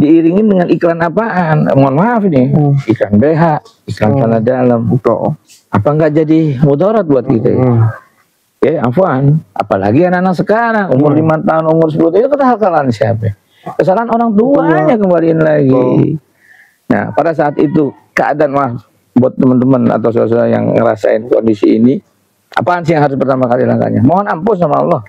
diiringin dengan iklan apaan? Mohon maaf ini, iklan BH, iklan celana dalam. Apa nggak jadi mudarat buat kita? Ya, afwan. Apalagi anak-anak sekarang umur 5 tahun, umur 10 tahun, itu kesalahan siapa? Kesalahan orang tuanya kembaliin lagi. Nah, pada saat itu keadaan buat teman-teman atau saudara yang ngerasain kondisi ini, apaan sih yang harus pertama kali langkahnya? Mohon ampun sama Allah.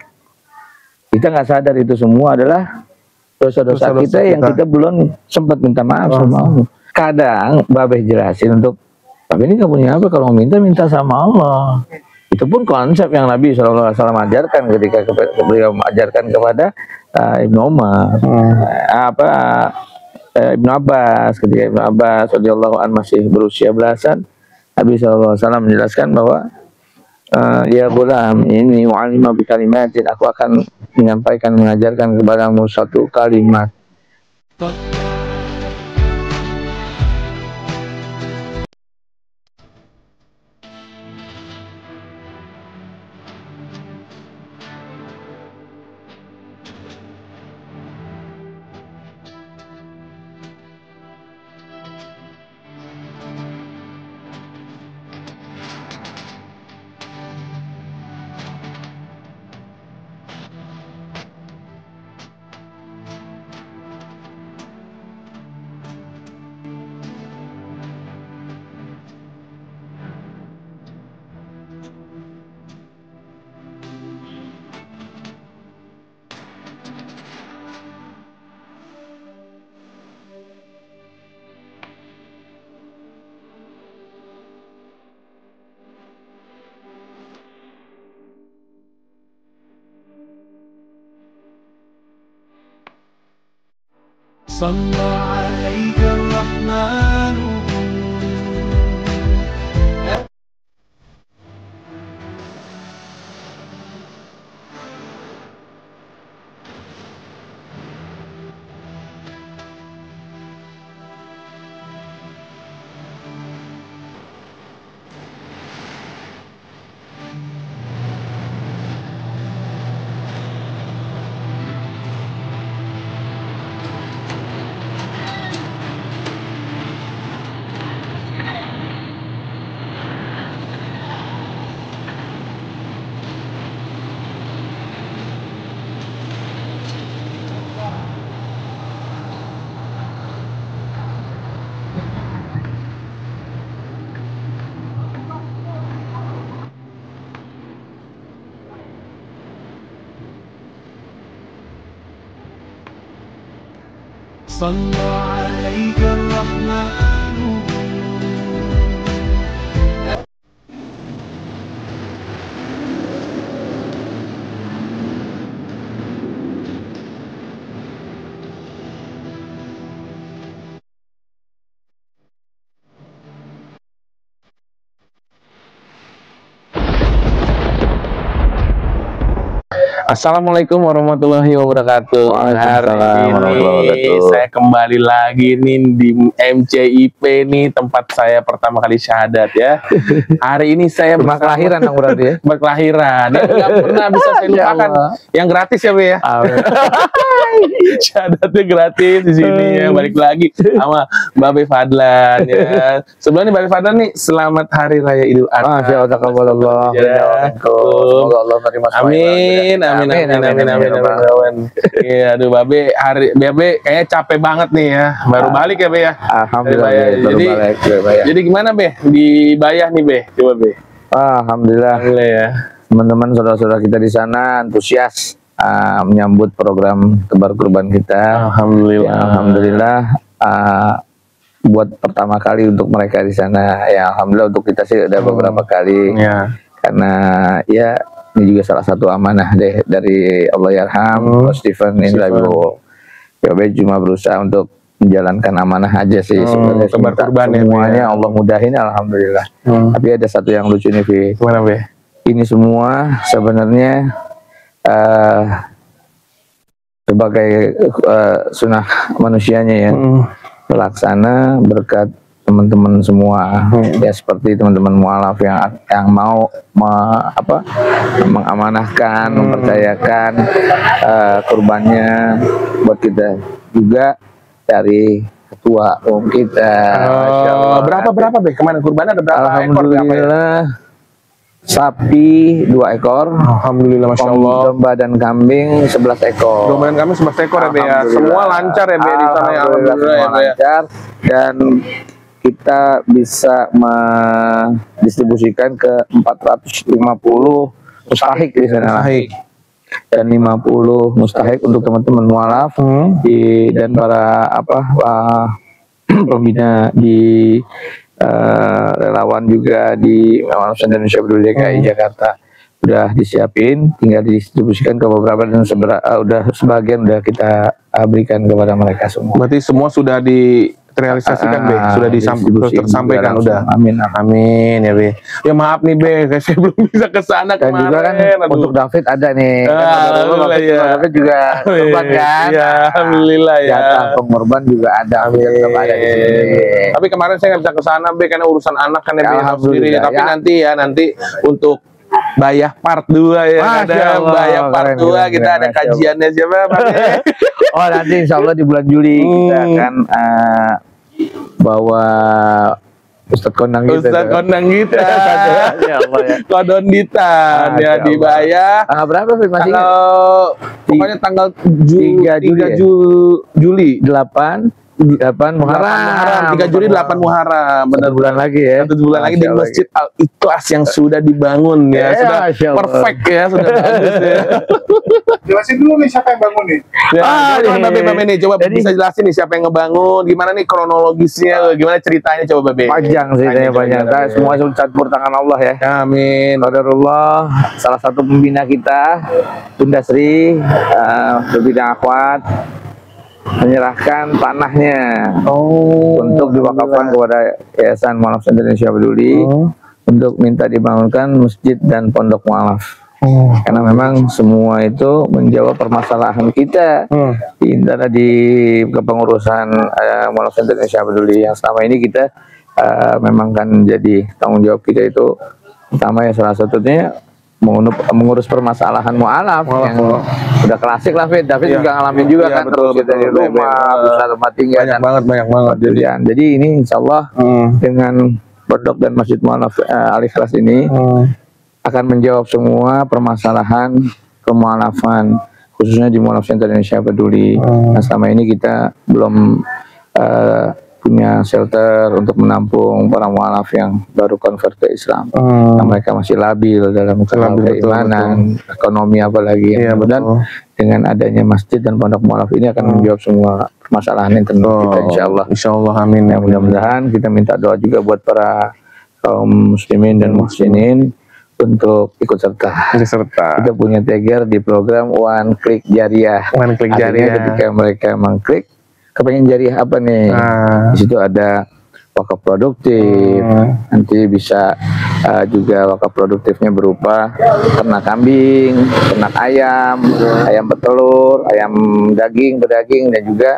Kita nggak sadar itu semua adalah dosa-dosa kita yang kita belum sempat minta maaf sama Allah. Kadang Babeh jelasin untuk, tapi ini nggak punya apa, kalau minta sama Allah. Itu pun konsep yang Nabi SAW ajarkan ketika beliau mengajarkan kepada Ibnu Umar, Ibnu Abbas, ketika Ibnu Abbas radhiyallahu anhu masih berusia belasan, Nabi SAW menjelaskan bahwa ya gulam, ini wa'alima bi kalimatin, aku akan menyampaikan, mengajarkan kepadamu satu kalimat. Sallallahu alaihi rahman. Sallallahu alaihi rahman. Assalamualaikum warahmatullahi wabarakatuh. Hari ini saya kembali lagi nih di MCIP nih, tempat saya pertama kali syahadat ya. Hari ini saya kelahiran yang berarti ya. Berkelahiran. Yang nggak pernah bisa saya lupakan. Yang gratis ya, Be ya. Syahadatnya gratis di sini ya. Balik lagi sama Babe Fadlan ya. Sebelumnya Babe Fadlan nih, selamat Hari Raya Idul Adha. Masyaallah. Semoga Allah menerima semuanya. Amin. Iya, aduh Babe, Babe kayaknya capek banget nih ya. Baru balik ya, Be ya. Alhamdulillah. Jadi gimana, Be? Di Bayah nih, Be. Coba, Be. Alhamdulillah ya. Teman-teman, saudara-saudara kita di sana antusias menyambut program tebar kurban kita. Alhamdulillah. Buat pertama kali untuk mereka di sana ya, alhamdulillah. Untuk kita sih ada beberapa kali ya. Karena ya ini juga salah satu amanah deh dari Allah yarham Stephen Indra Wibowo. Ya, cuma berusaha untuk menjalankan amanah aja sih sebenarnya. Tebar kurban semuanya Allah mudahin, alhamdulillah. Tapi ada satu yang lucu nih, Vi. Gimana, Be? Ini semua sebenarnya sebagai sunnah manusianya ya, pelaksana berkat teman-teman semua ya, seperti teman-teman mualaf yang mau mengamanahkan, mempercayakan kurbannya buat kita juga. dari ketua umum kita. Masya Allah. Berapa Be? Kemarin kurban ada berapa ekor? Alhamdulillah, sapi 2 ekor. Alhamdulillah, Masya Allah. Domba dan kambing 11 ekor. Domba dan kambing 11 ekor ya Be ya. Alhamdulillah. Semua lancar ya Be di sana ya. Alhamdulillah semua ya Be. lancar. Dan kita bisa mendistribusikan ke 450 mustahik di sana. Baik. Dan 50 mustahik untuk teman-teman mualaf dan para pembina di relawan juga di Mualaf Indonesia Peduli DKI Jakarta udah disiapin, tinggal didistribusikan ke beberapa dan udah sebagian udah kita berikan kepada mereka semua. Berarti semua sudah terrealisasikan Be, sudah tersampaikan udah. Amin. Amin ya Be. Ya maaf nih Be, saya belum bisa ke sana Dan kemarin. juga kan untuk David ada nih. Alhamdulillah ya. David juga korban kan. Ya, alhamdulillah ya. Jatah pengorban juga ada. Tetap ada di sini. Tapi kemarin saya nggak bisa ke sana Be karena urusan anak kan ya Be, tahu sendiri. Alhamdulillah, Tapi ya. nanti untuk Bayah part 2 ya. Masya Allah, Bayah part 2 kita ada Masya Allah. kajiannya siapa Pak Be? Oh nanti insya Allah di bulan Juli kita akan bawa Ustadz Kondang kita. Ustadz Kondang kita. Ya Allah ya. Kodon Ditan ya Masya di Allah. Bayah. Berapa Fit? Masih Kalau pokoknya tanggal 3 Juli 8 Muharram. 3 Juli 8 Muharram. Benar bulan lagi ya. 1 bulan lagi di Masya Allah. Masjid Al Ikhlas yang sudah dibangun ya. Ya, Sudah Masya Allah. perfect ya, sudah bagus ya. Jelasin dulu nih siapa yang bangun nih. Ya, coba nih. Babe nih, coba Jadi- bisa jelasin nih siapa yang ngebangun, gimana nih kronologisnya, gimana ceritanya coba Babe. Panjang ceritanya Coba, panjang. Babe. Semua campur tangan Allah ya. Amin. Qadarullah, salah satu pembina kita, Bunda Sri, berbidang akhwat, menyerahkan tanahnya untuk diwakafkan kepada Yayasan Mualaf Indonesia Peduli untuk minta dibangunkan masjid dan pondok mualaf. Karena memang semua itu menjawab permasalahan kita di kepengurusan Mualaf Indonesia Peduli yang selama ini kita memang kan jadi tanggung jawab kita itu pertama ya salah satunya mengurus permasalahan mualaf yang udah klasik lah Fit. David juga ngalamin juga Iya, kan betul, terus kita di betul. rumah bisa tempat tinggal Banyak dan banget. jadi ini insya Allah dengan pondok dan masjid mualaf Al-Ikhlas ini akan menjawab semua permasalahan kemualafan khususnya di Mualaf Center Indonesia Peduli. Nah, selama ini kita belum punya shelter untuk menampung para mualaf yang baru convert ke Islam. Nah, mereka masih labil dalam keimanan, ekonomi apalagi. Iya, Dan dengan adanya masjid dan pondok mualaf ini akan menjawab semua permasalahan internal kita insya Allah. Insya Allah, amin. Ya, mudah-mudahan kita minta doa juga buat para kaum muslimin dan muhsinin untuk ikut serta. Kita punya tagar di program One Click Jariah. One Click Artinya Jariah. ketika mereka mengklik, kepengen jariah apa nih? Di situ ada wakaf produktif. Nanti bisa juga wakaf produktifnya berupa ternak kambing, ternak ayam, ayam petelur, ayam daging, pedaging, dan juga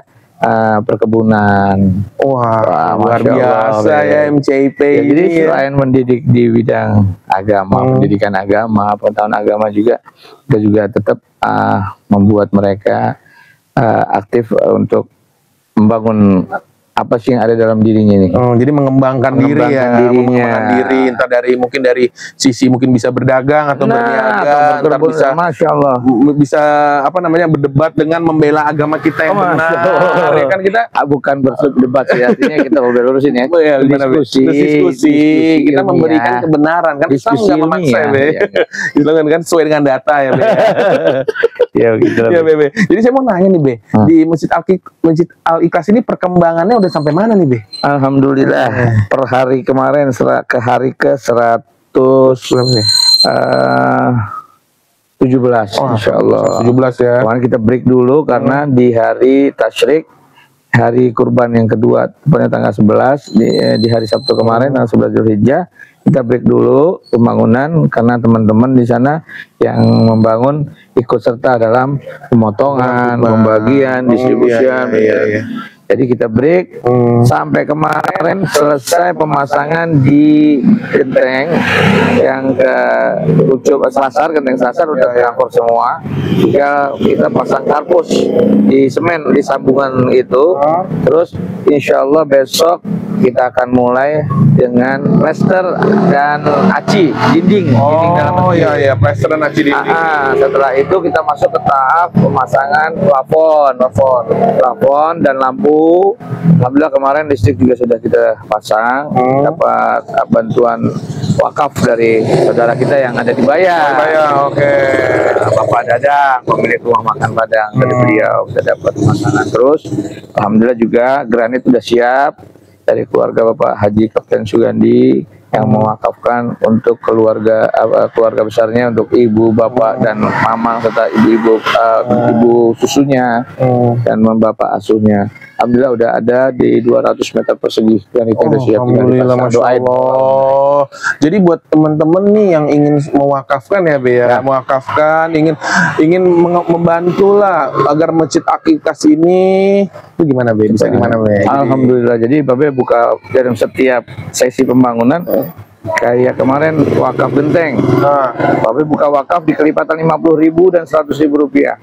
perkebunan. Wah, luar Masya Allah, biasa ya MCIP Ya, ini. jadi ya. selain mendidik di bidang agama, pendidikan agama, pengetahuan agama juga, kita juga tetap membuat mereka aktif untuk membangun apa sih yang ada dalam dirinya nih. Jadi mengembangkan diri ya, dirinya. mengembangkan diri, entah mungkin dari sisi mungkin bisa berdagang atau berniaga, atau entar bisa Masya Allah. bisa berdebat dengan membela agama kita yang Masya benar. Allah. Ya kan kita Bukan berdebat sih, artinya kita ngobrol lurusin ya. ya, diskusi, kita ilmiah. memberikan kebenaran kan. Islam Diskusi nggak memaksa ya, ilmiah, Be. iya. Islam kan sesuai dengan data ya, Be. Ya gitu lah. Ya, Be. Jadi saya mau nanya nih, Be, di Masjid Al-Ikhlas ini perkembangannya udah sampai mana nih, Be? Alhamdulillah per hari kemarin ke hari ke 117 Insya Allah 17 ya. Kemarin kita break dulu karena di hari tasyrik, hari kurban yang kedua, tepatnya tanggal 11 di hari Sabtu kemarin tanggal 11 Zulhijjah, kita break dulu pembangunan karena teman-teman di sana yang membangun ikut serta dalam pemotongan, pembagian, distribusian. Iya. Jadi kita break sampai kemarin selesai pemasangan di genteng yang ke Ucup Selasar, genteng Selasar udah terangkut semua. Tinggal kita pasang karpus di semen di sambungan itu. Terus insya Allah besok kita akan mulai dengan plester dan aci dinding. Dinding dalam iya iya, plester dan aci dinding. Setelah itu kita masuk ke tahap pemasangan plafon dan lampu. Alhamdulillah kemarin listrik juga sudah kita pasang, dapat bantuan wakaf dari saudara kita yang ada di Bayang. Oke. Bapak Dadang, pemilik rumah makan Padang, dari beliau kita dapat pemasangan terus. Alhamdulillah juga granit sudah siap dari keluarga Bapak Haji Kapten Sugandi yang mewakafkan untuk keluarga besarnya, untuk ibu, bapak dan mamang serta ibu susunya dan bapak asuhnya. Alhamdulillah udah ada di 200 meter persegi yang itu udah siap. Alhamdulillah, Masya Allah. Jadi buat teman-teman nih yang ingin mewakafkan ya, Be ya, mewakafkan, ingin membantu lah agar Masjid Aqiqas ini itu gimana, Be? Bisa gimana, Be? Alhamdulillah. Jadi Babe buka dalam setiap sesi pembangunan kayak kemarin wakaf genteng. Babe buka wakaf di kelipatan 50.000 dan 100.000 rupiah.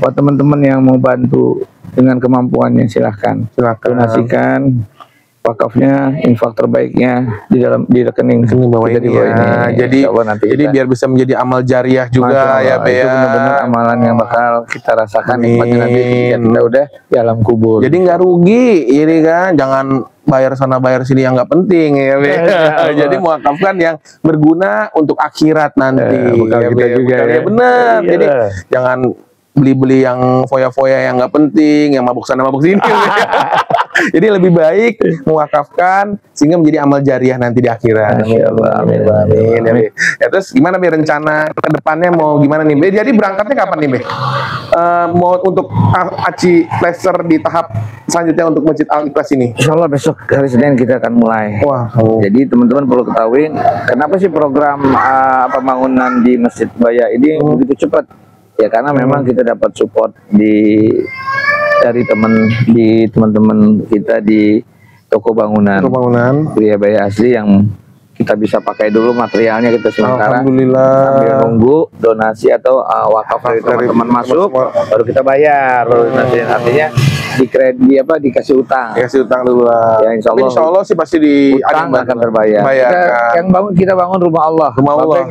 Buat teman-teman yang mau bantu dengan kemampuannya silahkan donasikan wakafnya, infak terbaiknya di rekening bawah ini ya. Jadi biar bisa menjadi amal jariah juga ya, Be. Itu benar-benar amalan yang bakal kita rasakan nikmatnya nanti kita udah di alam kubur. Jadi nggak rugi ini kan, jangan bayar sana bayar sini yang nggak penting ya, Be. Jadi mewakafkan yang berguna untuk akhirat nanti. Ya, kita juga ya. Benar. Jadi jangan beli-beli yang foya-foya yang nggak penting, yang mabuk sana mabuk sini. Jadi lebih baik mewakafkan sehingga menjadi amal jariah nanti di akhirat. Amin. Ya, terus gimana, Be, rencana ke depannya mau gimana nih, Be? Jadi berangkatnya kapan nih, Be? Mau untuk aci plaster di tahap selanjutnya untuk Masjid Al-Ikhlas ini? Insya Allah besok hari Senin kita akan mulai. Jadi teman-teman perlu ketahui kenapa sih program pembangunan di Masjid Baya ini begitu cepat. Ya karena memang kita dapat support dari teman-teman kita di toko bangunan Pria Baya asli yang kita bisa pakai dulu materialnya kita sementara. Alhamdulillah. Sambil nunggu donasi atau wakaf dari teman-teman masuk, baru kita bayar. Baru donasi, artinya dikasih utang. Dikasih utang dulu lah. Ya, insya Allah sih pasti utang akan terbayar. Kita bangun rumah Allah.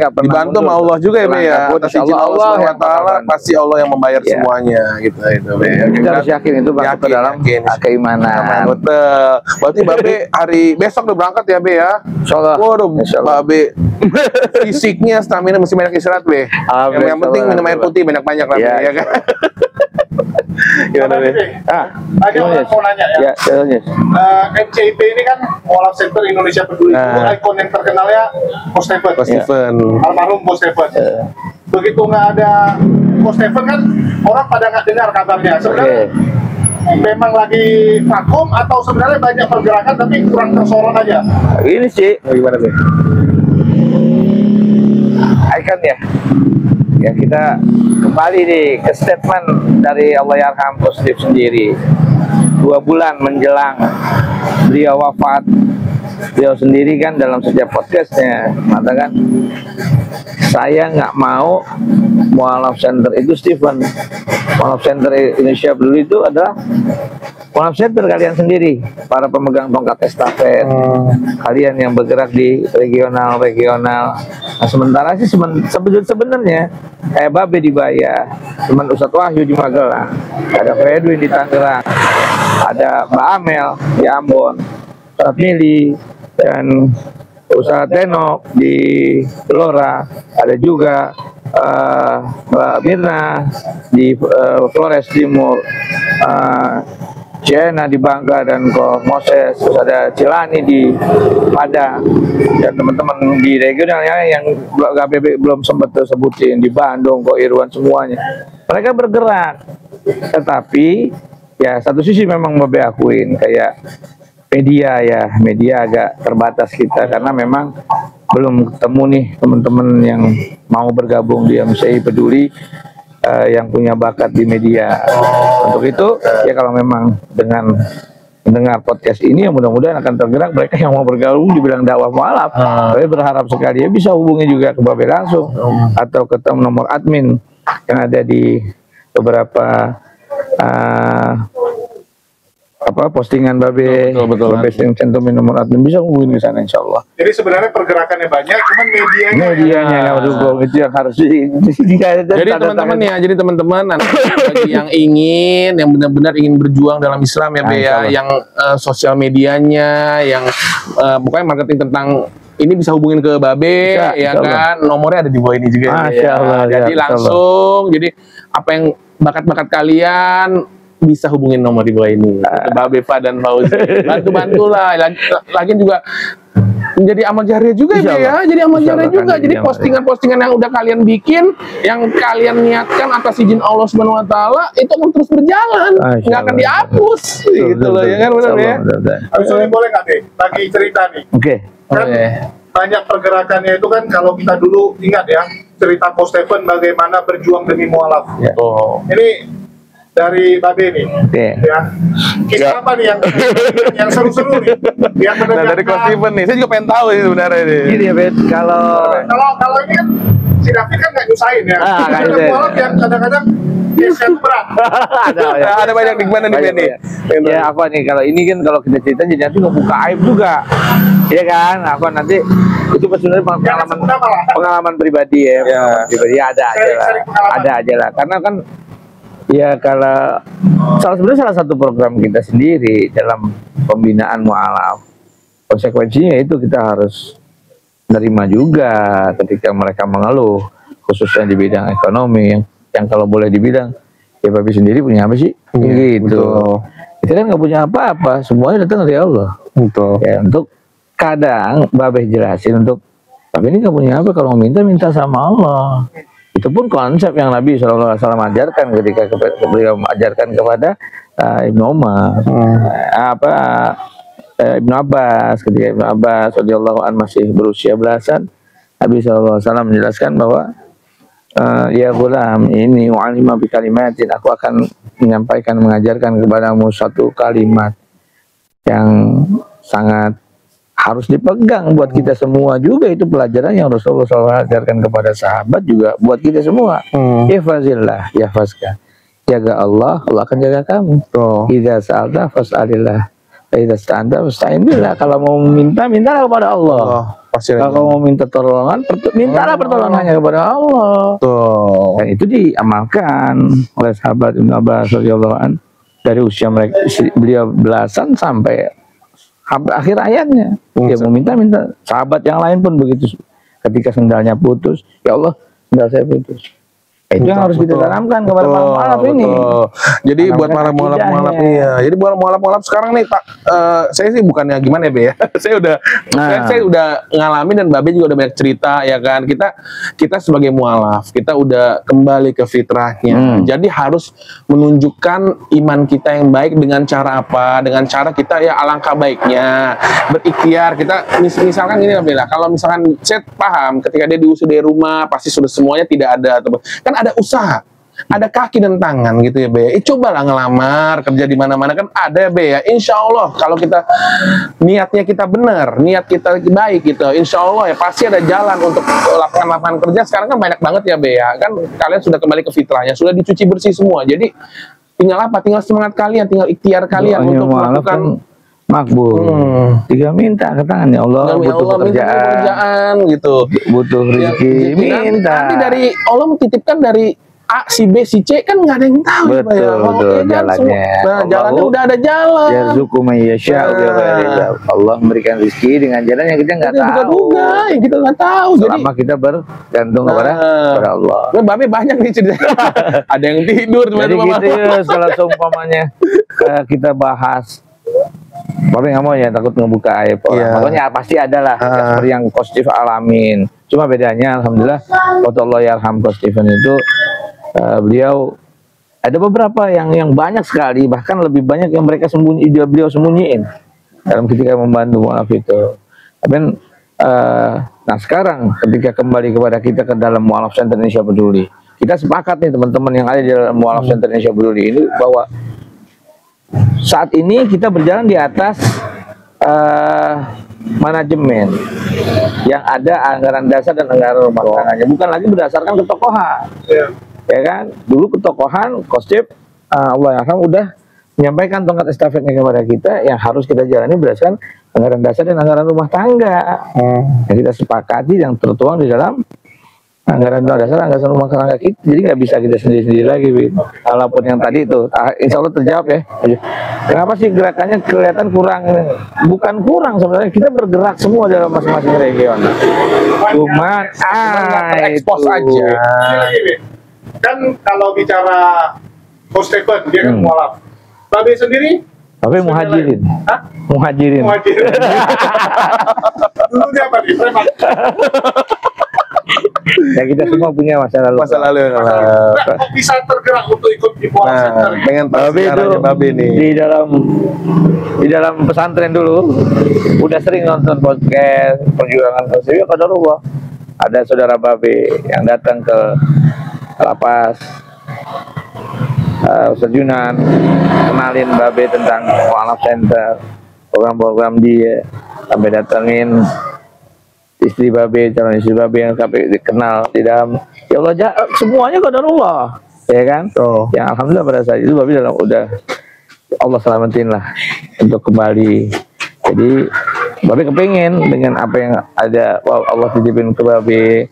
Dibantu sama Allah juga ya, Be ya. Atas izin Allah yang Ta'ala, pasti Allah yang membayar semuanya gitu, Be. Kita harus yakin itu masuk ke dalam keimanan. Betul. Berarti Babe hari besok udah berangkat ya, Be ya. Insyaallah. Waduh, Babe fisiknya, stamina masih banyak istirahat, Be. Yang penting minum air putih banyak-banyak lah, Be, ya kan. Gimana, Be? Ada orang mau nanya ya. MCIP ini kan Mualaf Center Indonesia Peduli. Itu ikon yang terkenalnya Ko Stephen. Almarhum Ko Stephen. Begitu nggak ada Ko Stephen kan orang pada nggak dengar kabarnya. Sebenarnya memang lagi vakum atau sebenarnya banyak pergerakan tapi kurang tersorot aja? Ini sih, gimana, Be? Icon ya. Ya kita kembali nih ke statement dari Allahyarham Ko Stef sendiri. 2 bulan menjelang beliau wafat, beliau sendiri kan dalam setiap podcastnya mengatakan, saya nggak mau Mualaf Center itu Stephen. Mualaf Center Indonesia Peduli itu adalah Mualaf Center kalian sendiri, para pemegang tongkat estafet, kalian yang bergerak di regional. Nah sementara sih sebenarnya kayak Babe di Baya, teman Ustadz Wahyu di Magelang, ada Fredwin di Tangerang, ada Mbak Amel di Ambon, Ustadz Mili dan Ustadz Tenok di Blora, ada juga Mbak Mirna di Flores Timur, Jena di Bangka dan Ko Moses, terus ada Cilani di Padang, dan teman-teman di regionalnya yang belum sempat tersebutin di Bandung, Ko Irwan, semuanya mereka bergerak. Tetapi ya satu sisi memang Babe akuin kayak media agak terbatas kita karena memang belum ketemu nih teman-teman yang mau bergabung di MCI Peduli yang punya bakat di media. Untuk itu ya kalau memang dengan mendengar podcast ini, yang mudah-mudahan akan tergerak mereka yang mau bergabung di bidang dakwah mualaf. Saya berharap sekali ya bisa hubungi juga ke Babe langsung atau ke nomor admin yang ada di beberapa postingan Babe, Babe yang cantumin nomor admin, bisa hubungin ke sana insyaallah. Jadi sebenarnya pergerakannya banyak, cuman medianya nggak mendukung, itu yang harus jadi teman-teman bagi yang benar-benar ingin berjuang dalam Islam ya Be ya, yang sosial medianya, yang pokoknya marketing tentang ini bisa hubungin ke Babe ya kan, nomornya ada di bawah ini juga ya. Jadi langsung, jadi apa yang bakat-bakat kalian bisa hubungin nomor di bawah ini. Babe Fa dan Fauzi. Bantu-bantulah. Lagian juga menjadi amal jariah juga ya. Jadi amal jariah juga. Jadi postingan-postingan yang udah kalian bikin, yang kalian niatkan atas izin Allah Subhanahu wa taala, itu akan terus berjalan. Enggak akan dihapus. Gitu loh ya kan, benar ya. Absolutely, boleh enggak deh? Lagi cerita nih. Oke. Kan banyak pergerakannya itu kan, kalau kita dulu ingat ya, cerita Coach Stephen bagaimana berjuang demi mualaf. Ini dari Babe nih, ya. Kisah apa nih yang seru-seru nih? Dari Coach Stephen nih, saya juga pengen tahu ini sebenarnya nih. Gini ya, Bet, kalau ini kan si David kan nggak nyusahin ya. Ada mualaf yang kadang-kadang case-nya tuh berat. Ada banyak di mana nih, Ben nih? Ya apa nih, kalau ini kan kalau kita cerita jadi nanti ngebuka aib juga, ya kan? Apa nanti itu sebenarnya pengalaman pribadi ya. Pribadi ada aja lah, karena kan ya kalau sebenarnya salah satu program kita sendiri dalam pembinaan mualaf, konsekuensinya itu kita harus menerima juga ketika mereka mengeluh, khususnya di bidang ekonomi yang kalau boleh dibilang ya Babe sendiri punya apa sih? Gitu. Kita kan nggak punya apa-apa, semuanya datang dari Allah. Ya, untuk kadang Babe jelasin untuk Babe ini nggak punya apa, kalau mau minta sama Allah. Itu pun konsep yang Nabi SAW ajarkan ketika beliau mengajarkan kepada Ibnu Umar, Ibnu Abbas, ketika Ibnu Abbas radhiyallahu anhu masih berusia belasan, Nabi SAW menjelaskan bahwa ya gulam, ini wa'alima bi kalimatin, aku akan mengajarkan kepadamu satu kalimat yang sangat harus dipegang buat kita semua juga. Itu pelajaran yang Rasulullah SAW ajarkan kepada sahabat juga buat kita semua. Ihfazillah yahfazka, jaga Allah, Allah akan jaga kamu. Idza sa'alta fas'alillah, idza sta'anta fasta'in billah. Kalau mau minta, mintalah kepada Allah. Kalau mau minta pertolongan, mintalah pertolongannya kepada Allah. Dan itu diamalkan oleh sahabat Ibnu Abbas radhiyallahu anhu dari usia beliau belasan sampai akhir ayatnya. Dia mau minta. Sahabat yang lain pun begitu. Ketika sendalnya putus, ya Allah, sendal saya putus. Itu yang harus kita tanamkan kepada para mualaf ini. Jadi buat para mualaf ya. Jadi buat mualaf sekarang nih Pak, saya sih bukannya gimana ya Be ya. saya udah ngalamin, dan Babe juga udah banyak cerita ya kan. Kita sebagai mualaf, kita udah kembali ke fitrahnya. Jadi harus menunjukkan iman kita yang baik dengan cara apa? Dengan cara kita ya alangkah baiknya berikhtiar. Kita misalkan gini Be lah, kalau misalkan saya paham ketika dia diusir dari rumah pasti sudah semuanya tidak ada, atau kan ada usaha, ada kaki dan tangan gitu ya Be. Cobalah ngelamar kerja di mana-mana kan ada ya Be ya. Insya Allah kalau kita niatnya kita benar, niat kita baik gitu, insya Allah ya pasti ada jalan untuk lapangan kerja. Sekarang kan banyak banget ya Be ya. Kan kalian sudah kembali ke fitrahnya, sudah dicuci bersih semua. Jadi tinggal apa? Tinggal semangat kalian, tinggal ikhtiar kalian untuk melakukan makbul. Tinggal minta ke tangan, ya Allah, butuh pekerjaan gitu, butuh rezeki, minta. Nanti dari Allah mentitipkan dari A, si B, si C, kan nggak ada yang tahu. Betul, jalannya. Jalannya udah ada jalan. Yarzuqu may yasha'u bighairi hisab. Allah memberikan rezeki dengan jalan yang kita nggak tahu. Yang kita nggak tahu. Selama kita bergantung kepada Allah. Babe banyak nih cerita. Ada yang tidur. Jadi gitu ya, kalau seumpamanya kita bahas, Babe nggak mau ya, takut ngebuka aib orang. Makanya pasti ada lah seperti yang Coach Stephen alamin. Cuma bedanya alhamdulillah waktu Allah yarham Coach Stephen itu beliau ada beberapa yang banyak sekali, bahkan lebih banyak yang beliau sembunyiin dalam ketika membantu mualaf itu. Tapi nah sekarang ketika kembali kepada kita ke dalam Mualaf Center Indonesia Peduli, kita sepakat nih teman-teman yang ada di dalam Mualaf Center Indonesia Peduli ini bahwa saat ini kita berjalan di atas manajemen yang ada anggaran dasar dan anggaran rumah tangganya, bukan lagi berdasarkan ketokohan. Ya kan, dulu ketokohan Kostip Allah yang udah menyampaikan tongkat estafetnya kepada kita yang harus kita jalani berdasarkan anggaran dasar dan anggaran rumah tangga. Yang kita sepakati yang tertuang di dalam anggaran dasar, anggaran rumah tangga kita. Jadi nggak bisa kita sendiri-sendiri lagi, walaupun yang tadi itu, insya Allah terjawab ya. Kenapa sih gerakannya kelihatan kurang? Bukan kurang sebenarnya, kita bergerak semua dalam masing-masing region. Cuman ekspos aja. Kan kalau bicara Coach Stephen, dia kan mualaf. Babe sendiri? Babe muhajirin. Hah? Muhajirin. Dulu dia apa nih? Preman. Ya kita semua punya masa lalu. Kok bisa tergerak untuk ikut di Mualaf Center? Pengen tahu sejarahnya Babe nih. Di dalam pesantren dulu udah sering nonton podcast perjuangan Kostip Qadarullah. Ada saudara Babe yang datang ke lapas, Ustaz Junan kenalin Babe tentang Mualaf Center, program-program dia, sampai datangin istri Babe, calon istri Babe yang sampai dikenal di dalam, ya Allah, semuanya qadarullah, ya kan? Yang alhamdulillah pada saat itu Babe udah Allah selamatin lah untuk kembali. Jadi Babe kepengen dengan apa yang ada Allah titipin ke Babe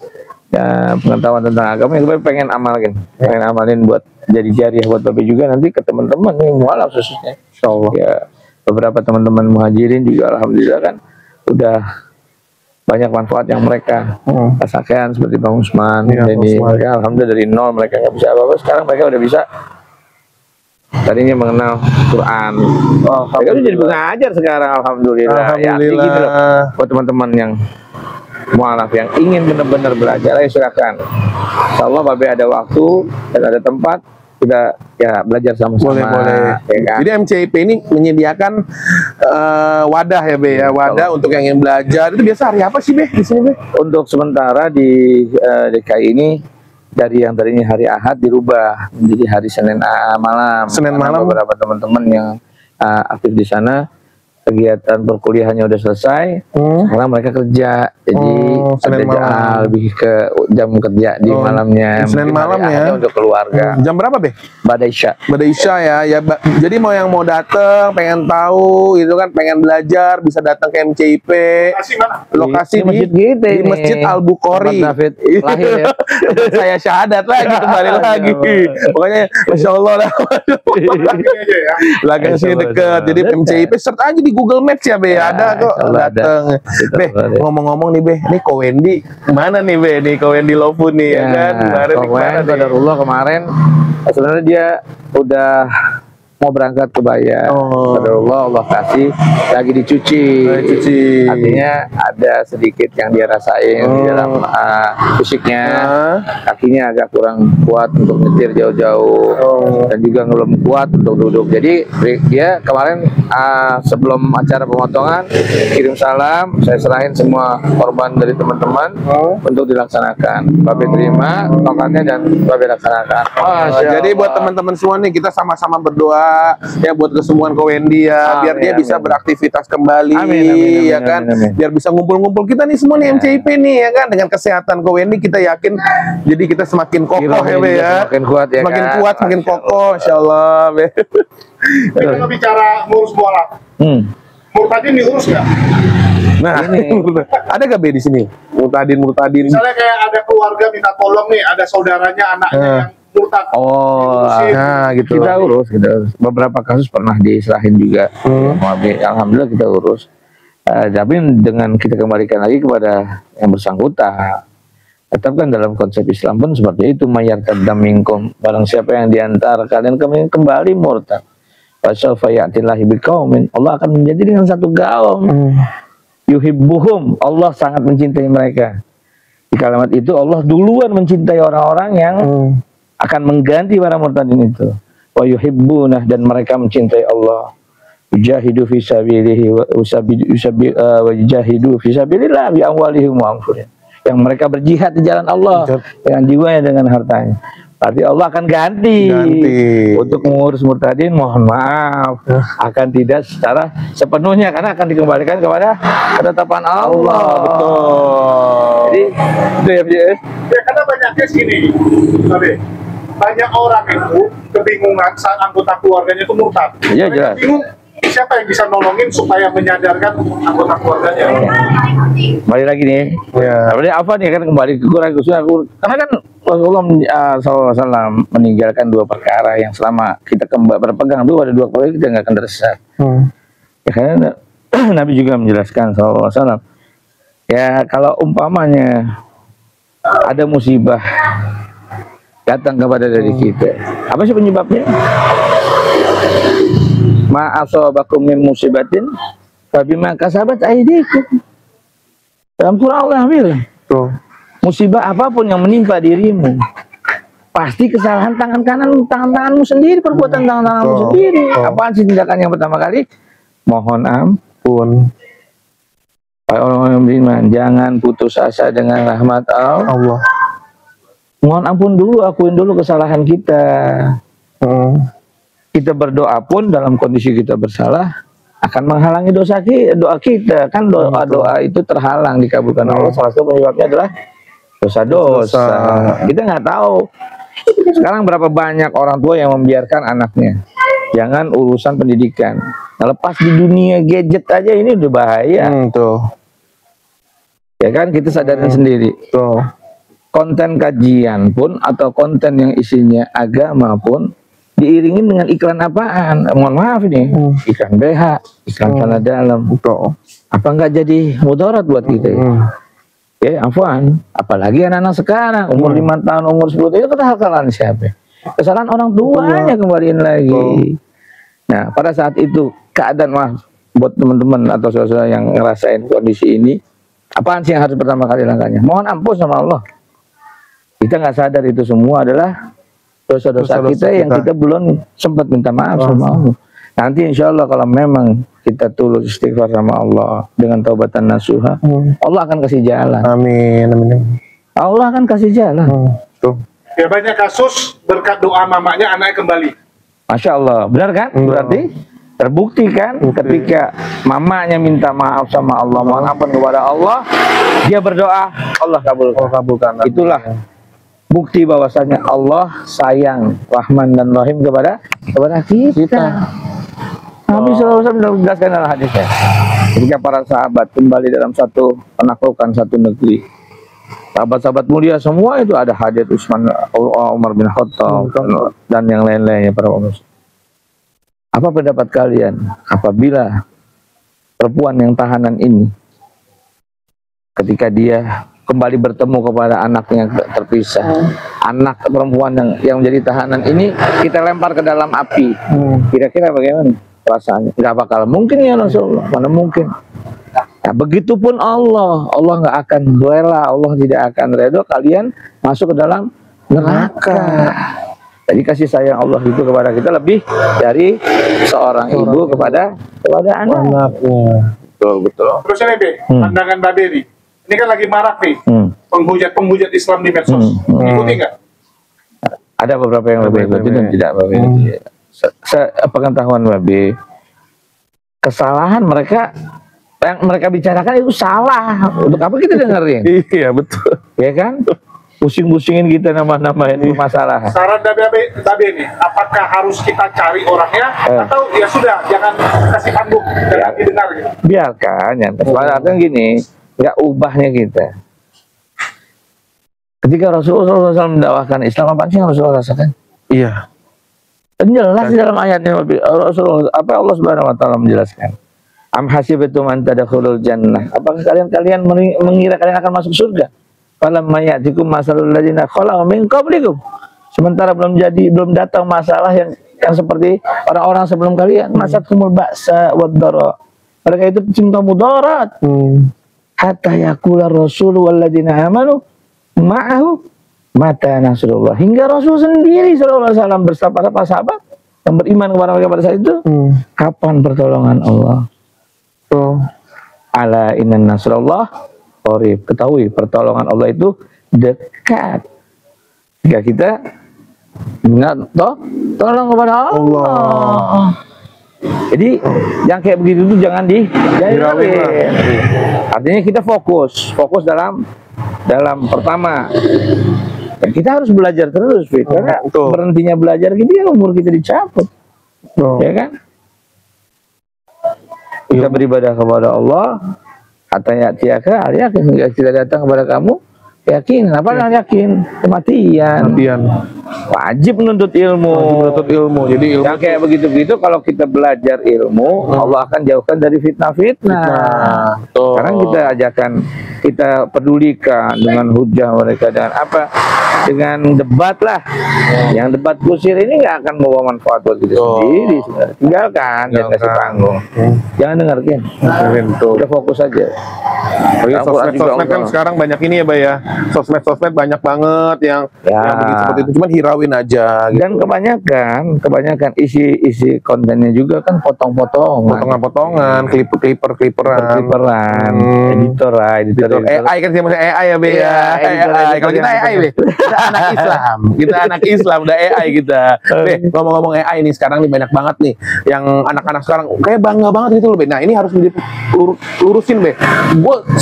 ya, pengetahuan tentang agama yang Babe pengen amalin buat jadi jariah buat Babe juga nanti ke teman-teman nih mualaf khususnya. Insyaallah. Ya, beberapa teman-teman muhajirin juga alhamdulillah kan udah banyak manfaat yang mereka rasakan seperti Bang Usman, jadi mereka alhamdulillah dari nol mereka nggak bisa apa-apa, sekarang mereka udah bisa. Tadinya mengenal Quran, mereka udah jadi pengajar sekarang alhamdulillah. Ya, gitu loh. Buat teman-teman yang mualaf yang ingin benar-benar belajar, ayo silakan. Insyaallah Babe ada waktu dan ada tempat, kita ya belajar sama-sama. Boleh. Ya kan? Jadi MCIP ini menyediakan wadah ya Be ya, wadah untuk yang ingin belajar. Itu biasa hari apa sih Be di sini Be? Untuk sementara di DKI ini dari yang tadinya hari Ahad dirubah menjadi hari Senin malam. Senin malam. Beberapa teman-teman yang aktif di sana kegiatan perkuliahannya udah selesai, sekarang mereka kerja, jadi Senin malam. lebih ke jam kerja di malamnya. Senin malam ya untuk keluarga. Jam berapa Be? Pada Isya. Pada Isya ya. Jadi mau yang mau datang, pengen tahu, itu kan pengen belajar, bisa datang ke MCIP. Lokasi masjid kita di Masjid Al Bukhari. David lahir ya. Tempat saya syahadat lagi kembali lagi. Pokoknya Masya Allah lah. Lagi sini deket. Jadi MCIP search aja di Google Maps ya Be, ada kok datang. Be, ngomong-ngomong nih Be, nih Ko Wendy mana nih Be, nih Ko Wendy Lofu nih ya kan. Qadarullah kemarin sebenarnya dia udah mau berangkat ke Bayan. Qadarullah Allah kasih lagi dicuci. Artinya ada sedikit yang dia rasain di dalam fisiknya. Kakinya agak kurang kuat untuk nyetir jauh-jauh dan juga belum kuat untuk duduk. Jadi dia kemarin sebelum acara pemotongan kirim salam, saya serahin semua korban dari teman-teman untuk dilaksanakan. Babe terima tongkatnya dan Babe laksanakan. Jadi buat teman-teman semua nih kita sama-sama berdoa ya buat kesembuhan Ko Wendy ya, biar dia bisa beraktivitas kembali. Amin, ya kan, biar bisa ngumpul-ngumpul kita nih semua nih MCIP nih ya kan, dengan kesehatan Ko Wendy kita yakin jadi kita semakin kokoh ya Be ya, semakin kuat ya, semakin kuat, semakin kokoh insyaallah Be. Kita bicara ngurus mualaf, Murtadin diurus nggak? Nah ini ada gak Be di sini Murtadin misalnya kayak ada keluarga minta tolong nih, ada saudaranya anaknya yang murtad. Nah gitu. Kita urus. Beberapa kasus pernah diserahin juga. Alhamdulillah kita urus. Tapi dengan kita kembalikan lagi kepada yang bersangkutan. Tetap kan dalam konsep Islam pun seperti itu, mayartadda minkum, barang siapa yang diantara kalian kembali murtad, fasawfa ya'tillahi biqaumin, Allah akan menjadi dengan satu kaum yuhibbuhum, Allah sangat mencintai mereka. Di kalimat itu Allah duluan mencintai orang-orang yang akan mengganti para murtadin itu. Wa yuhibbunah, dan mereka mencintai Allah. Jahidu fi sabilihi wa jahidu fi sabilillah bi amwalihim wa anfusihim. Yang mereka berjihad di jalan Allah dengan jiwanya, dengan hartanya. Berarti Allah akan ganti. Untuk mengurus murtadin, mohon maaf, akan tidak secara sepenuhnya karena akan dikembalikan kepada ketetapan Allah. Betul. Jadi itu ya, BS. Ya karena banyak case gini, Babe. Banyak orang itu kebingungan saat anggota keluarganya itu murtad. Iya, Mereka jelas. bingung siapa yang bisa nolongin supaya menyadarkan anggota keluarganya. Kembali lagi nih. Ya. Berarti apa nih kan kembali ke Quran karena kan Rasulullah SAW meninggalkan dua perkara yang selama kita berpegang dulu ada dua perkara kita nggak akan tersesat. Ya karena Nabi juga menjelaskan SAW. Ya kalau umpamanya ada musibah datang kepada dari kita, apa sih penyebabnya? Ma'asobakum min musibatin fabima kasabat aydikum. Dalam Quran Allah bilang, musibah apapun yang menimpa dirimu, pasti kesalahan tanganmu sendiri, perbuatan tanganmu sendiri. Apaan sih tindakan yang pertama kali? Mohon ampun. Orang-orang yang beriman, jangan putus asa dengan rahmat Allah. Mohon ampun dulu, akuin dulu kesalahan kita. Kita berdoa pun dalam kondisi kita bersalah akan menghalangi doa kita. Kan doa itu terhalang dikabulkan Allah. Salah satu penyebabnya adalah dosa-dosa. Kita nggak tahu sekarang berapa banyak orang tua yang membiarkan anaknya. Jangan urusan pendidikan. Nah, lepas di dunia gadget aja ini udah bahaya. Ya kan kita sadarin sendiri. Konten kajian pun atau konten yang isinya agama pun diiringin dengan iklan apaan? Mohon maaf ini, iklan BH, iklan celana dalam. Apa nggak jadi mudarat buat kita? Ya, afwan. Apalagi anak-anak sekarang umur 5 tahun, umur 10 tahun itu kesalahan siapa? Kesalahan orang tuanya kembaliin lagi. Nah, pada saat itu keadaan buat teman-teman atau saudara yang ngerasain kondisi ini, apaan sih yang harus pertama kali langkahnya? Mohon ampun sama Allah. Kita nggak sadar itu semua adalah dosa-dosa kita yang kita belum sempat minta maaf sama Allah. Nanti insya Allah kalau memang kita tulus istighfar sama Allah dengan taubatan nasuha, Allah akan kasih jalan. Amin. Allah akan kasih jalan. Ya banyak kasus berkat doa mamanya anaknya kembali. Masya Allah, benar kan? Berarti terbukti kan ketika mamanya minta maaf sama Allah, mohon ampun kepada Allah, dia berdoa, Allah kabulkan. Itulah bukti bahwasanya Allah sayang, Rahman dan Rahim kepada kita. Nabi SAW menjelaskan dalam hadisnya, ketika para sahabat kembali dalam satu penaklukan satu negeri, sahabat-sahabat mulia semua itu ada hadir Utsman, Umar bin Khattab dan yang lain-lainnya para pemirsa. Apa pendapat kalian apabila perempuan yang tahanan ini ketika dia kembali bertemu kepada anaknya terpisah, anak perempuan yang menjadi tahanan ini kita lempar ke dalam api, kira-kira bagaimana perasaannya? Nggak bakal mungkin ya Rasulullah, mana mungkin. Nah, begitupun Allah nggak akan rela, Allah tidak akan redho kalian masuk ke dalam neraka. Jadi kasih sayang Allah itu kepada kita lebih dari seorang ibu kepada anaknya. Betul. Terus ini Be, pandangan Babe nih. Ini kan lagi marak nih, penghujat Islam di medsos. Ikuti nggak? Ada beberapa yang lebih ikuti dan tidak ikuti. Pengetahuan Babe, kesalahan mereka yang mereka bicarakan itu salah. Untuk apa kita dengerin? Iya betul. Ya kan? Pusing-pusingin kita nama-nama ini masalah. Saran Babe nih, apakah harus kita cari orangnya atau ya sudah jangan kasih panggung, jangan didengar gitu. Biarkan ya. Soalnya gini, nggak ubahnya kita. Ketika Rasulullah SAW mendakwahkan Islam, apa sih yang Rasulullah rasakan? Iya. Dan jelas di dalam ayatnya Rasulullah, apa Allah Subhanahu Wa Taala menjelaskan. Am hasibatum an tadkhulul jannah. Apakah kalian mengira kalian akan masuk surga? Falamma ya'tikum masalul ladzina khalau min qablikum. Sementara belum datang masalah yang seperti orang-orang sebelum kalian, masatkumul ba'sa wad dara. Mereka itu cinta mudarat. Hatta yaqula rasul walladzina amanu ma'ahu mata nasrullah. Hingga Rasul sendiri sallallahu alaihi wasallam bersama para sahabat yang beriman kepada mereka pada saat itu, kapan pertolongan Allah? Ala inna nasrullah qarib. Ketahui pertolongan Allah itu dekat. Jika kita Tolong kepada Allah. Jadi yang kayak begitu tuh jangan dihirauin. Artinya kita fokus dalam pertama. Dan kita harus belajar terus, Fit. Karena berhentinya belajar gitu ya umur kita dicabut. Ya kan? Kita beribadah kepada Allah. Hatta ya'tiyaka al-yaqin, hingga kita datang kepada kamu yakin. Apa yang yakin? Kematian. Wajib menuntut ilmu. Jadi ilmu yang kayak begitu-begitu kalau kita belajar ilmu, Allah akan jauhkan dari fitnah. Sekarang kita ajarkan, kita pedulikan dengan hujah mereka, dengan apa? Dengan debat lah. Yang debat kusir ini nggak akan membawa manfaat buat kita sendiri. Tinggalkan, jangan kasih panggung. Jangan dengarkan. Udah fokus aja. Sosmed kan sekarang banyak ini ya, Bay ya. Sosmed banyak banget yang begitu seperti itu. Cuman hirauin aja. Gitu. Dan kebanyakan isi kontennya juga kan potongan-potongan, kliperan, editor. AI kan siapa AI ya, Bay ya. AI. Kalau kita AI, Bay. Kita anak Islam, udah AI kita. Be, ngomong-ngomong AI nih sekarang nih banyak banget nih yang anak-anak sekarang kayak bangga banget gitu loh, Be. Nah, ini harus lurusin, Be.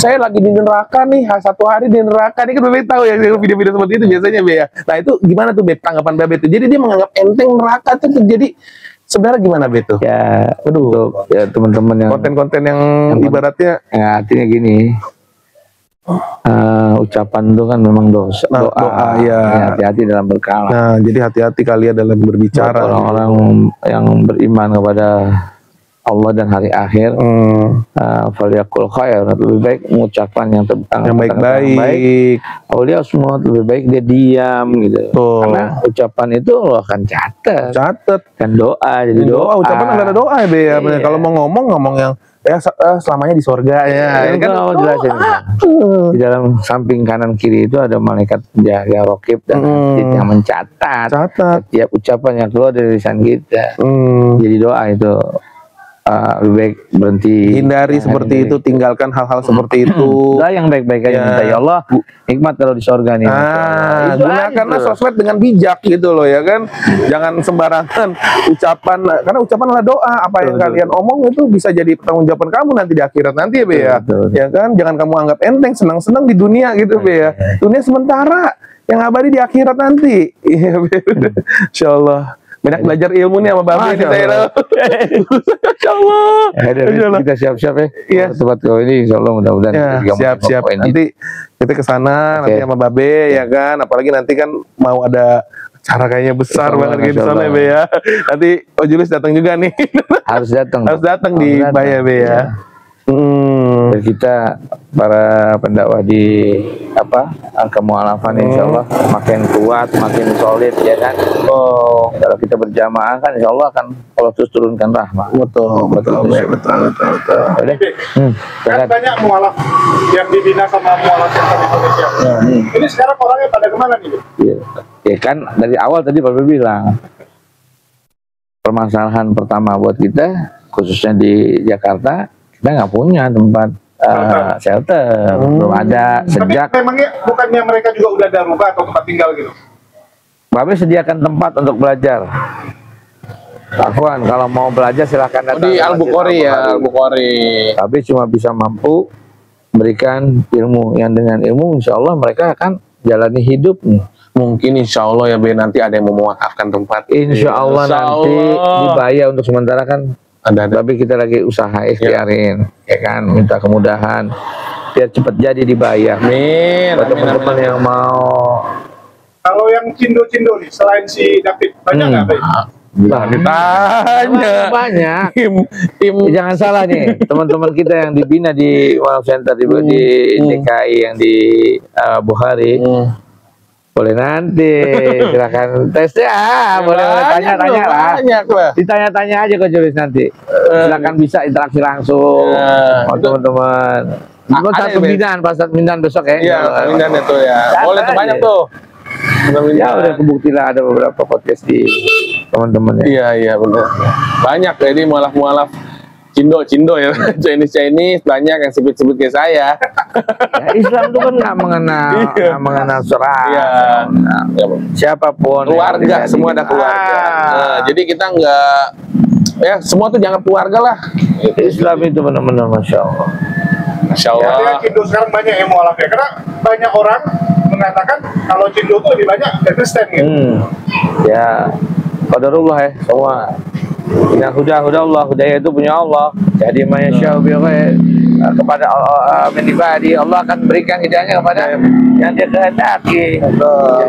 Saya lagi di neraka nih, satu hari di neraka nih, kan Be tahu ya video-video seperti itu biasanya, Be ya. Nah, itu gimana tuh, Be, tanggapan Be itu? Jadi dia menganggap enteng neraka tuh jadi sebenarnya gimana, Be tuh? Ya, ya teman-teman yang konten-konten yang ibaratnya artinya gini. Ucapan itu kan memang doa ya, hati-hati dalam berkala. Nah, jadi hati-hati kalian dalam berbicara. Orang-orang yang beriman kepada Allah dan hari akhir, falyaqul khair, lebih baik mengucapkan yang baik-baik. Aulia semua lebih baik dia diam gitu. Karena ucapan itu Allah akan catat. Kan doa, jadi doa. Ucapan ada doa ya, Be. Iya. Kalau mau ngomong yang ya selamanya di surga ya. Kan Allah jelasin. Di dalam samping kanan kiri itu ada malaikat penjaga raqib dan atid yang mencatat setiap ucapan yang keluar dari lisan kita. Jadi doa itu lebih baik berhenti, hindari seperti itu, tinggalkan hal-hal seperti itu. Doa yang baik-baik aja, minta ya Allah nikmat kalau di surga nih. Gunakanlah sosmed dengan bijak gitu loh ya kan. Jangan sembarangan ucapan, karena ucapan adalah doa. Apa yang kalian omong itu bisa jadi pertanggungjawaban kamu nanti di akhirat nanti ya, Be ya. Ya kan, jangan kamu anggap enteng, senang-senang di dunia gitu, Be ya. Dunia sementara, yang abadi di akhirat nanti. Iya, Be. Insyaallah. Banyak belajar ilmu nih sama Babe ini saya. Insyaallah. Kita siap-siap ya. Tempat kau ini insyaallah mudah-mudahan siap-siap. Nanti kita ke sana nanti sama Babe ya kan. Apalagi nanti kan mau ada acara kayaknya besar banget gitu sana, Be ya. Nanti Julius datang juga nih. Harus datang di Baya, Be ya. Dan kita para pendakwah di kemualafan insyaallah makin kuat, makin solid ya kan. Kalau kita berjamaah kan insyaallah akan Allah terus turunkan rahmah. Betul. Kan banyak mualaf yang dibina sama mualaf center Indonesia. Ini sekarang orangnya pada kemana nih? Ya kan dari awal tadi Bapak bilang permasalahan pertama buat kita khususnya di Jakarta, kita nggak punya tempat shelter, belum ada sejak. Tapi memangnya bukannya mereka juga udah ada rumah atau tempat tinggal gitu? Babe sediakan tempat untuk belajar. Afwan, kalau mau belajar silahkan datang di Al-Bukhari ya, Al-Bukhari. Tapi cuma bisa mampu berikan ilmu, yang dengan ilmu insya Allah mereka akan jalani hidup. Mungkin insya Allah ya, Be, nanti ada yang mau mewakafkan tempat. Insya Allah nanti dibayar untuk sementara kan. Tapi kita lagi usaha ikhtiarin, ya kan, minta kemudahan biar cepat jadi dibayar. Amin. Buat teman-teman yang mau. Kalau yang cindo-cindo nih, selain si David banyak nggak, Be? Banyak. Jangan salah nih, teman-teman kita yang dibina di Walaf Center di DKI yang di Bukhari. Boleh nanti silakan tes ya, boleh tanya-tanya lah. Ditanya-tanya aja ke Julius nanti. Silakan bisa interaksi langsung sama teman-teman. Ada pembinaan besok ya. Iya, pembinaan itu ya. Boleh tuh banyak tuh. Ya udah kebukti lah ada beberapa podcast di teman-teman ya. Iya benar. Banyak jadi mualaf-mualaf Cindo ya, Chinese banyak yang sebut-sebut kayak saya. Ya, Islam itu kan nggak mengenal serai. Iya. Siapapun. Keluarga, semua ada keluarga. Nah, jadi kita nggak, ya semua tuh dianggap keluarga lah. Islam itu benar-benar Masya Allah. Masya Ya, Allah. Cindo sekarang banyak yang mualaf ya, karena banyak orang mengatakan kalau Cindo itu lebih banyak dari Kristen gitu. Ya, qadarullah ya, semua. Inna huda Allah, hudaya itu punya Allah. Jadi masyaallah kepada min ibadi, Allah akan berikan hidayahnya kepada yang dia kehendaki.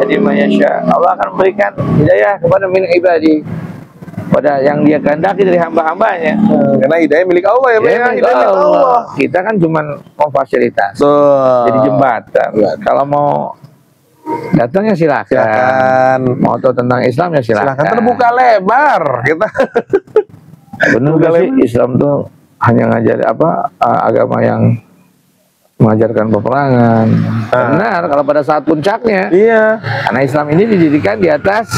Jadi masyaallah Allah akan berikan hidayah kepada min ibadi, pada yang dia kehendaki dari hamba-hambanya. Karena hidayah milik Allah ya, Ya, hidayah milik Allah. Kita kan cuma memfasilitasi, Tuh. jadi jembatan. Kalau mau datangnya silakan. Mau tahu tentang Islam ya silakan. Terbuka lebar kita. Benar gak sih Islam tuh hanya ngajar agama yang mengajarkan peperangan. Benar kalau pada saat puncaknya. Iya. Karena Islam ini didirikan di atas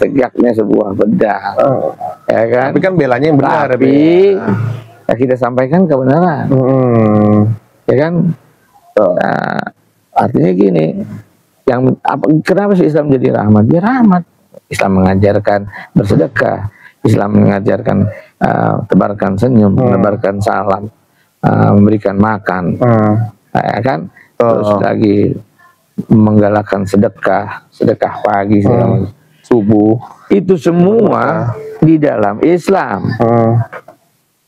tegaknya sebuah pedang. Ya kan? Tapi kan belanya yang benar. Tapi ya kita sampaikan kebenaran. Ya kan? Nah, artinya gini. Kenapa sih Islam jadi rahmat? Dia rahmat. Islam mengajarkan bersedekah, Islam mengajarkan tebarkan senyum, menebarkan salam, memberikan makan, ya kan? Terus lagi menggalakkan sedekah pagi, subuh. Itu semua di dalam Islam.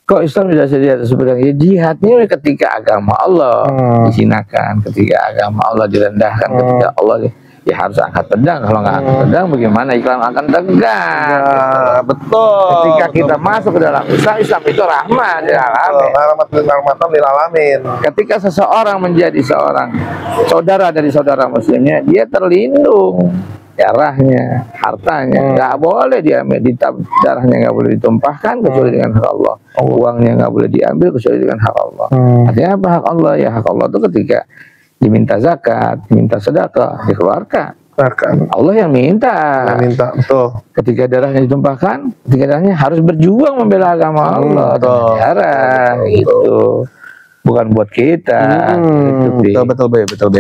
Kok Islam tidak sedia sebenarnya? Jihadnya ketika agama Allah disinakan, ketika agama Allah direndahkan, ketika Allah ya harus angkat pedang. Kalau nggak angkat pedang, bagaimana Islam akan tegak? Betul. Ketika kita masuk ke dalam Islam, Islam itu rahmat lil alamin. Ketika seseorang menjadi seorang saudara dari saudara muslimnya, dia terlindung. Darahnya, hartanya nggak boleh diambil, darahnya nggak boleh ditumpahkan kecuali dengan hak Allah. Uangnya nggak boleh diambil kecuali dengan hak Allah. Artinya apa hak Allah? Ya hak Allah itu ketika diminta zakat, diminta sedekah, dikeluarkan. Allah yang minta. Betul. Ketika darahnya ditumpahkan, ketika darahnya harus berjuang membela agama Allah. Darah itu bukan buat kita. Betul.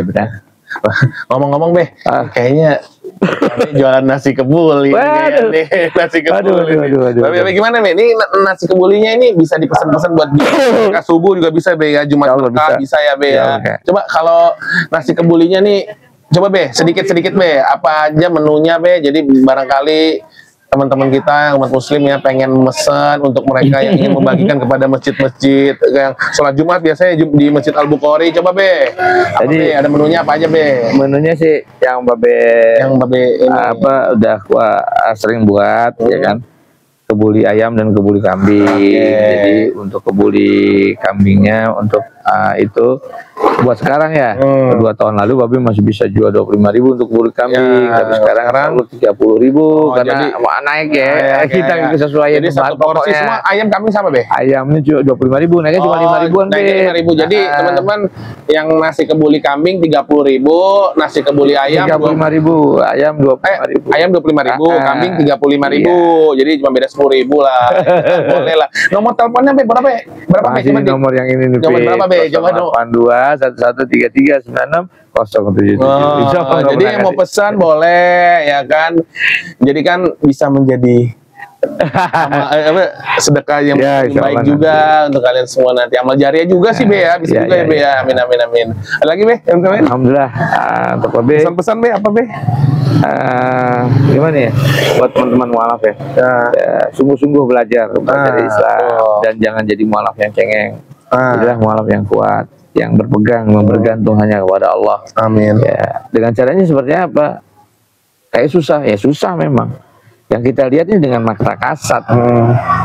Ngomong-ngomong Be, kayaknya jualan nasi kebuli nih, nasi kebuli. Tapi gimana Be? Ini nasi kebulinya ini bisa dipesan-pesan buat buka subuh juga bisa Be ya, Jumat berkah bisa ya Be ya. Coba kalau nasi kebulinya nih, coba Be, sedikit-sedikit Be, apa aja menunya Be? Jadi barangkali teman-teman kita umat muslim ya pengen mesen untuk mereka yang ingin membagikan kepada masjid-masjid yang sholat Jumat biasanya di Masjid Al-Bukhari. Coba Be, jadi ada menunya apa aja Be? Menunya sih yang Babe ini udah sering buat ya kan, kebuli ayam dan kebuli kambing. Jadi untuk kebuli kambingnya untuk itu buat sekarang ya. 2 tahun lalu Babe masih bisa jual 25.000 untuk kebuli kambing, tapi sekarang 30.000 karena naik ya. Kita sesuai. Jadi satu porsi semua ayam kambing sama Be? Ayamnya 25.000, naiknya cuma 5.000-an Be. 5.000. Jadi teman-teman yang nasi kebuli kambing 30.000, nasi kebuli ayam 35.000, ayam 25.000. Ayam 25.000, kambing 35.000. Jadi cuma beda 10.000 lah. Boleh lah. Nomor teleponnya Be berapa Be? Berapa Be? Masih nomor yang ini nih. Nomor berapa Be? Coba 82 1133 96 077. Jadi yang mau pesan boleh ya kan. Jadi kan bisa menjadi sedekah yang baik juga untuk kalian semua nanti. Amal jariah juga sih Be ya, bisa juga ya Be ya. Amin. Ada lagi Be? Alhamdulillah. Untuk Be pesan-pesan Be apa Be? Gimana ya buat teman-teman mualaf ya, sungguh-sungguh belajar dari Islam dan jangan jadi mualaf yang cengeng. Jadilah mualaf yang kuat, yang berpegang, bergantung hanya kepada Allah. Amin. Ya, dengan caranya seperti apa? Kayak susah, ya susah memang. Yang kita lihat ini dengan mata kasat.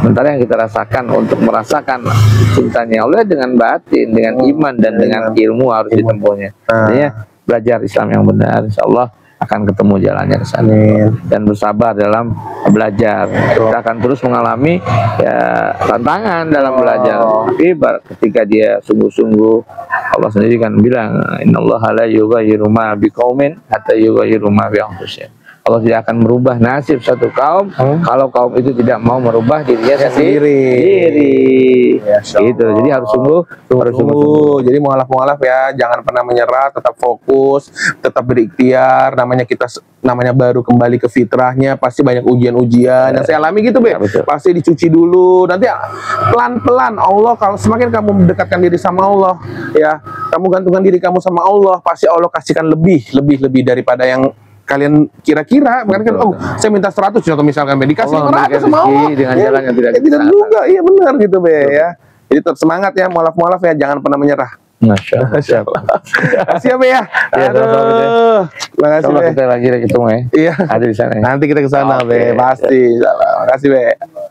Sementara yang kita rasakan untuk merasakan cintanya Allah dengan batin, dengan iman dan dengan ilmu harus ditempuhnya. Artinya belajar Islam yang benar, insya Allah akan ketemu jalannya ke sana. Dan bersabar dalam belajar. Kita akan terus mengalami tantangan dalam belajar. Tapi ketika dia sungguh-sungguh, Allah sendiri kan bilang, innallaha la yughayyiru ma biqaumin hatta yughayyiru ma bi anfusihim. Allah tidak akan merubah nasib satu kaum kalau kaum itu tidak mau merubah dirinya sendiri. Gitu. Jadi harus sungguh. Jadi mualaf ya, jangan pernah menyerah, tetap fokus, tetap berikhtiar. Namanya baru kembali ke fitrahnya, pasti banyak ujian-ujian. Yang saya alami gitu, Be. Pasti dicuci dulu. Nanti pelan-pelan Allah, kalau semakin kamu mendekatkan diri sama Allah, ya, kamu gantungkan diri kamu sama Allah, pasti Allah kasihkan lebih daripada yang kalian kira-kira. Kan, saya minta 100 contoh misalkan, Be, dikasih 100 sama Allah dengan jalan yang tidak juga. Iya benar gitu, Be, ya. Jadi tetap semangat ya, mualaf ya, jangan pernah menyerah. Masya Allah. Kasih ya, Be, ya. Aduh. Terima kasih, Be. Kita lagi ketemu ya. Iya. Ada di sana. Nanti kita ke sana, Be. Pasti. Terima kasih, Be.